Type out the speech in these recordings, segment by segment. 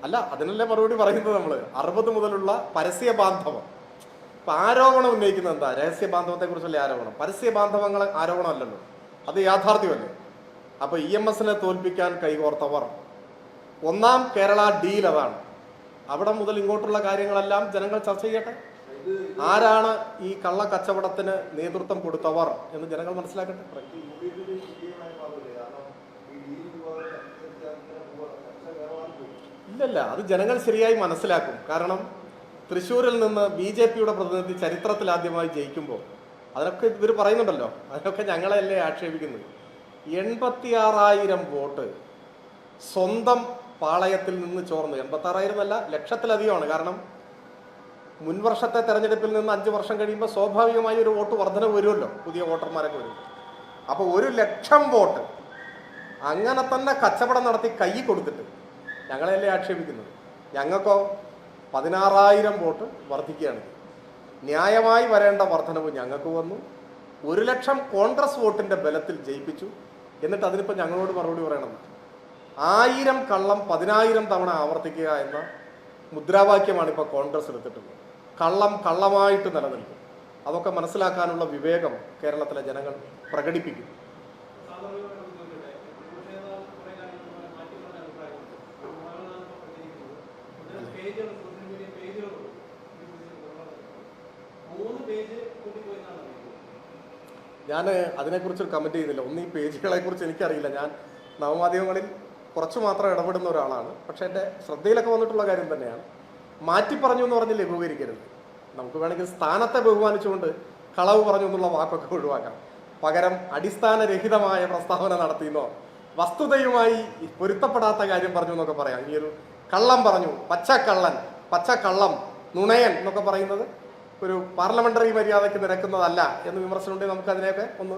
അല്ല, അതിനല്ലേ മറുപടി പറയുന്നത് നമ്മൾ. 60 മുതലുള്ള പരസ്യ ബാന്ധവം. ഇപ്പൊ ആരോപണം ഉന്നയിക്കുന്നത് എന്താ? രഹസ്യ ബാന്ധവത്തെ കുറിച്ചല്ലേ ആരോപണം? പരസ്യ ബാന്ധവങ്ങൾ ആരോപണമല്ലല്ലോ, അത് യാഥാർത്ഥ്യമല്ലേ. അപ്പൊ EMSനെ തോൽപ്പിക്കാൻ കൈകോർത്തവർ, ഒന്നാം കേരള ഡീൽ അതാണ്. അവിടെ മുതൽ ഇങ്ങോട്ടുള്ള കാര്യങ്ങളെല്ലാം ജനങ്ങൾ ചർച്ച ചെയ്യട്ടെ. ആരാണ് ഈ കള്ള കച്ചവടത്തിന് നേതൃത്വം കൊടുത്തവർ എന്ന് ജനങ്ങൾ മനസ്സിലാക്കട്ടെ. ഇല്ലല്ല, അത് ജനങ്ങൾ ശരിയായി മനസ്സിലാക്കും. കാരണം തൃശ്ശൂരിൽ നിന്ന് BJPയുടെ പ്രതിനിധി ചരിത്രത്തിൽ ആദ്യമായി ജയിക്കുമ്പോൾ അതിനൊക്കെ ഇവർ പറയുന്നുണ്ടല്ലോ, അതിനൊക്കെ ഞങ്ങളെയല്ലേ ആക്ഷേപിക്കുന്നത്. 86,000 വോട്ട് സ്വന്തം പാളയത്തിൽ നിന്ന് ചോർന്നു. 86,000 അല്ല, ലക്ഷത്തിലധികമാണ്. കാരണം മുൻവർഷത്തെ തെരഞ്ഞെടുപ്പിൽ നിന്ന് 5 വർഷം കഴിയുമ്പോൾ സ്വാഭാവികമായി ഒരു വോട്ട് വർധന വരുമല്ലോ, പുതിയ വോട്ടർമാരൊക്കെ വരും. അപ്പോൾ 1,00,000 വോട്ട് അങ്ങനെ തന്നെ കച്ചവടം നടത്തി കൈ കൊടുത്തിട്ട് ഞങ്ങളെയല്ലേ ആക്ഷേപിക്കുന്നത്. ഞങ്ങൾക്കോ 16,000 വോട്ട് വർദ്ധിക്കുകയാണ്. ന്യായമായി വരേണ്ട വർധനവ് ഞങ്ങൾക്ക് വന്നു. 1,00,000 കോൺഗ്രസ് വോട്ടിന്റെ ബലത്തിൽ ജയിപ്പിച്ചു. എന്നിട്ട് അതിനിപ്പോൾ ഞങ്ങളോട് മറുപടി പറയണം. 1000 കള്ളം 10,000 തവണ ആവർത്തിക്കുക എന്ന മുദ്രാവാക്യമാണ് ഇപ്പോൾ കോൺഗ്രസ് എടുത്തിട്ടുള്ളത്. കള്ളം കള്ളമായിട്ട് നിലനിൽക്കും. അതൊക്കെ മനസ്സിലാക്കാനുള്ള വിവേകം കേരളത്തിലെ ജനങ്ങൾ പ്രകടിപ്പിക്കും. ഞാൻ അതിനെക്കുറിച്ചൊരു കമൻറ്റ് ചെയ്യുന്നില്ല. ഈ പേജുകളെ കുറിച്ച് എനിക്കറിയില്ല. ഞാൻ നവമാധ്യമങ്ങളിൽ കുറച്ച് മാത്രം ഇടപെടുന്ന ഒരാളാണ്. പക്ഷേ എൻ്റെ ശ്രദ്ധയിലൊക്കെ വന്നിട്ടുള്ള കാര്യം തന്നെയാണ്. മാറ്റി പറഞ്ഞു എന്ന് പറഞ്ഞ് ലഘൂകരിക്കരുത്. നമുക്ക് വേണമെങ്കിൽ സ്ഥാനത്തെ ബഹുമാനിച്ചുകൊണ്ട് കളവ് പറഞ്ഞു എന്നുള്ള വാക്കൊക്കെ ഒഴിവാക്കാം. പകരം അടിസ്ഥാനരഹിതമായ പ്രസ്താവന നടത്തിയെന്നോ വസ്തുതയുമായി പൊരുത്തപ്പെടാത്ത കാര്യം പറഞ്ഞു എന്നൊക്കെ പറയാം. ഈ ഒരു കള്ളം പറഞ്ഞു, പച്ചക്കള്ളൻ, പച്ചക്കള്ളം, നുണയൻ എന്നൊക്കെ പറയുന്നത് ഒരു പാർലമെന്ററി മര്യാദയ്ക്ക് നിരക്കുന്നതല്ല എന്ന് വിമർശനമുണ്ടെങ്കിൽ നമുക്കതിനെയൊക്കെ ഒന്ന്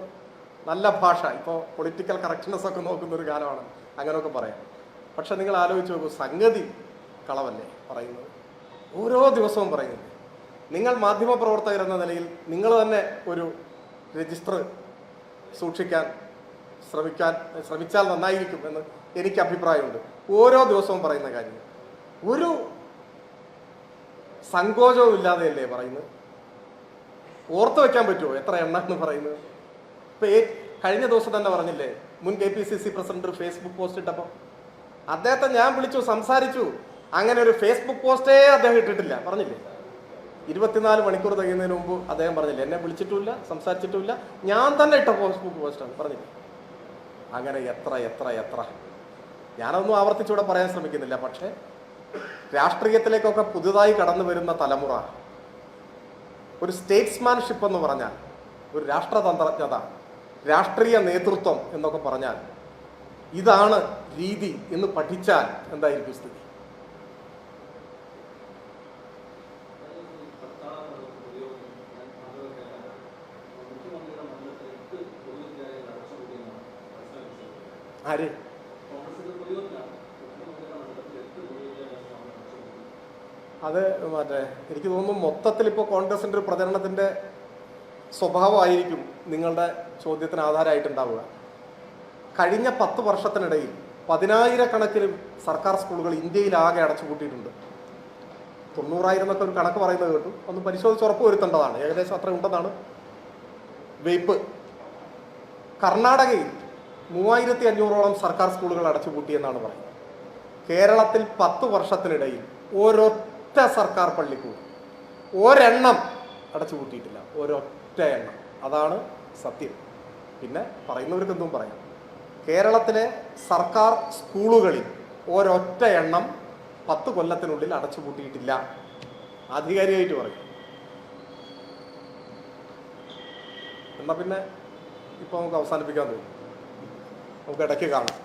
നല്ല ഭാഷ, ഇപ്പോൾ പൊളിറ്റിക്കൽ കറക്റ്റ്നെസ് ഒക്കെ നോക്കുന്ന ഒരു കാലമാണ്, അങ്ങനെയൊക്കെ പറയാം. പക്ഷെ നിങ്ങൾ ആലോചിച്ച് നോക്കൂ, സംഗതി കളവല്ലേ പറയുന്നത്, ഓരോ ദിവസവും പറയുന്നത്. നിങ്ങൾ മാധ്യമപ്രവർത്തകർ എന്ന നിലയിൽ നിങ്ങൾ തന്നെ ഒരു രജിസ്റ്റർ സൂക്ഷിക്കാൻ ശ്രമിച്ചാൽ നന്നായിരിക്കും എന്ന് എനിക്ക് അഭിപ്രായമുണ്ട്. ഓരോ ദിവസവും പറയുന്ന കാര്യം ഒരു സങ്കോചവും ഇല്ലാതെയല്ലേ പറയുന്നത്. ഓർത്തു വെക്കാൻ പറ്റുമോ എത്ര എണ്ണാണ് പറയുന്നത്? ഇപ്പൊ കഴിഞ്ഞ ദിവസം തന്നെ പറഞ്ഞില്ലേ, മുൻ KPCC പ്രസിഡന്റ് ഒരു ഫേസ്ബുക്ക് പോസ്റ്റ് ഇട്ടപ്പോൾ അദ്ദേഹത്തെ ഞാൻ വിളിച്ചു, സംസാരിച്ചു. അങ്ങനെ ഒരു ഫേസ്ബുക്ക് പോസ്റ്റേ അദ്ദേഹം ഇട്ടിട്ടില്ല, പറഞ്ഞില്ലേ. 24 മണിക്കൂർ തികയുന്നതിന് മുമ്പ് അദ്ദേഹം പറഞ്ഞില്ലേ, എന്നെ വിളിച്ചിട്ടുമില്ല, സംസാരിച്ചിട്ടുമില്ല, ഞാൻ തന്നെ ഇട്ട ഫേസ്ബുക്ക് പോസ്റ്റാണ്, പറഞ്ഞില്ലേ. അങ്ങനെ എത്ര എത്ര എത്ര ഞാനൊന്നും ആവർത്തിച്ചൂടെ പറയാൻ ശ്രമിക്കുന്നില്ല. പക്ഷേ രാഷ്ട്രീയത്തിലേക്കൊക്കെ പുതുതായി കടന്നു വരുന്ന തലമുറ ഒരു സ്റ്റേറ്റ്സ്മാൻഷിപ്പ് എന്ന് പറഞ്ഞാൽ, ഒരു രാഷ്ട്രതന്ത്രജ്ഞത, രാഷ്ട്രീയ നേതൃത്വം എന്നൊക്കെ പറഞ്ഞാൽ ഇതാണ് രീതി എന്ന് പഠിച്ചാൽ എന്തായിരിക്കും സ്ഥിതി? ആര്? അത് മറ്റേ എനിക്ക് തോന്നുന്നു മൊത്തത്തിൽ ഇപ്പോൾ കോൺഗ്രസിൻ്റെ ഒരു പ്രചരണത്തിൻ്റെ സ്വഭാവമായിരിക്കും നിങ്ങളുടെ ചോദ്യത്തിന് ആധാരമായിട്ടുണ്ടാവുക. കഴിഞ്ഞ 10 വർഷത്തിനിടയിൽ 10,000-കണക്കിന് സർക്കാർ സ്കൂളുകൾ ഇന്ത്യയിലാകെ അടച്ചുപൂട്ടിയിട്ടുണ്ട്. 90,000 എന്നൊക്കെ ഒരു കണക്ക് പറയുന്നത് കേട്ടു. ഒന്ന് പരിശോധിച്ച് ഉറപ്പ് വരുത്തേണ്ടതാണ്. ഏകദേശം അത്ര ഉണ്ടെന്നാണ് വെയ്പ്പ്. കർണാടകയിൽ 3,500ഓളം സർക്കാർ സ്കൂളുകൾ അടച്ചുപൂട്ടിയെന്നാണ് പറയുന്നത്. കേരളത്തിൽ 10 വർഷത്തിനിടയിൽ ഒരൊറ്റ സർക്കാർ പള്ളിക്കൂട് ഒരെണ്ണം അടച്ചുപൂട്ടിയിട്ടില്ല, ഒരൊറ്റ എണ്ണം. അതാണ് സത്യം. പിന്നെ പറയുന്നവർക്ക് എന്തും പറയാം. കേരളത്തിലെ സർക്കാർ സ്കൂളുകളിൽ ഒരൊറ്റ എണ്ണം 10 കൊല്ലത്തിനുള്ളിൽ അടച്ചുപൂട്ടിയിട്ടില്ല, ആധികാരികമായിട്ട് പറയും. എന്നാൽ പിന്നെ ഇപ്പോൾ നമുക്ക് അവസാനിപ്പിക്കാൻ തോന്നും. നമുക്ക് ഇടയ്ക്ക് കാണാം.